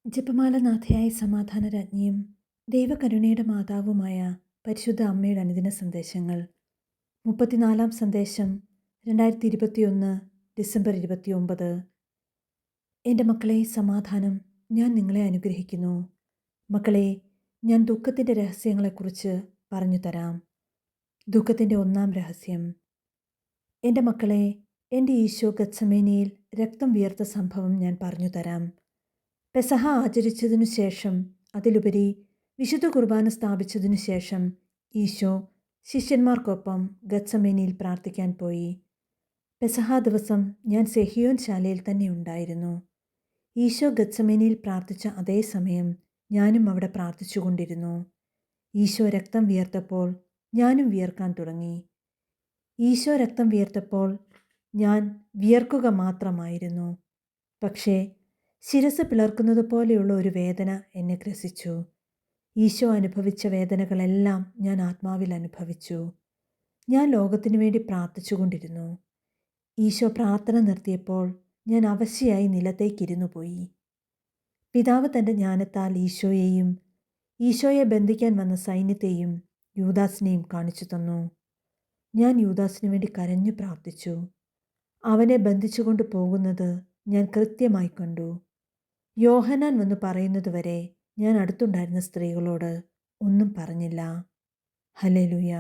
ജപമാലനാഥയായ സമാധാനരാജ്ഞിയും ദൈവകരുണയുടെ മാതാവുമായ പരിശുദ്ധ അമ്മയുടെ അനുദിന സന്ദേശങ്ങൾ. 34 സന്ദേശം 2021 ഡിസംബർ 29. എൻ്റെ മക്കളെ, സമാധാനം ഞാൻ നിങ്ങളെ അനുഗ്രഹിക്കുന്നു. മക്കളെ, ഞാൻ ദുഃഖത്തിൻ്റെ രഹസ്യങ്ങളെക്കുറിച്ച് പറഞ്ഞു തരാം. ദുഃഖത്തിൻ്റെ ഒന്നാം രഹസ്യം. എൻ്റെ മക്കളെ, എൻ്റെ ഈശോ ഗത്സമേനിയിൽ രക്തം വിയർത്ത സംഭവം ഞാൻ പറഞ്ഞു തരാം. പെസഹ ആചരിച്ചതിനു ശേഷം, അതിലുപരി വിശുദ്ധ കുർബാന സ്ഥാപിച്ചതിനു ശേഷം ഈശോ ശിഷ്യന്മാർക്കൊപ്പം ഗത്സമേനിയിൽ പ്രാർത്ഥിക്കാൻ പോയി. പെസഹ ദിവസം ഞാൻ സെഹിയോൻ ശാലയിൽ തന്നെ ഉണ്ടായിരുന്നു. ഈശോ ഗത്സമേനിയിൽ പ്രാർത്ഥിച്ച അതേ സമയം ഞാനും അവിടെ പ്രാർത്ഥിച്ചുകൊണ്ടിരുന്നു. ഈശോ രക്തം വിയർത്തപ്പോൾ ഞാനും വിയർക്കാൻ തുടങ്ങി. ഈശോ രക്തം വിയർത്തപ്പോൾ ഞാൻ വിയർക്കുക മാത്രമായിരുന്നു. പക്ഷേ ശിരസ് പിളർക്കുന്നത് പോലെയുള്ള ഒരു വേദന എന്നെ ഗ്രസിച്ചു. ഈശോ അനുഭവിച്ച വേദനകളെല്ലാം ഞാൻ ആത്മാവിൽ അനുഭവിച്ചു. ഞാൻ ലോകത്തിനു വേണ്ടി പ്രാർത്ഥിച്ചുകൊണ്ടിരുന്നു. ഈശോ പ്രാർത്ഥന നിർത്തിയപ്പോൾ ഞാൻ അവശയായി നിലത്തേക്കിരുന്നു പോയി. പിതാവ് തൻ്റെ ജ്ഞാനത്താൽ ഈശോയെയും ഈശോയെ ബന്ധിക്കാൻ വന്ന സൈന്യത്തെയും യൂദാസിനെയും കാണിച്ചു തന്നു. ഞാൻ യൂദാസിനു വേണ്ടി കരഞ്ഞു പ്രാർത്ഥിച്ചു. അവനെ ബന്ധിച്ചുകൊണ്ട് പോകുന്നത് ഞാൻ കൃത്യമായി കണ്ടു. യോഹന്നാൻ വന്നു പറയുന്നതുവരെ ഞാൻ അടുത്തുണ്ടായിരുന്ന സ്ത്രീകളോട് ഒന്നും പറഞ്ഞില്ല. ഹല്ലേലൂയ.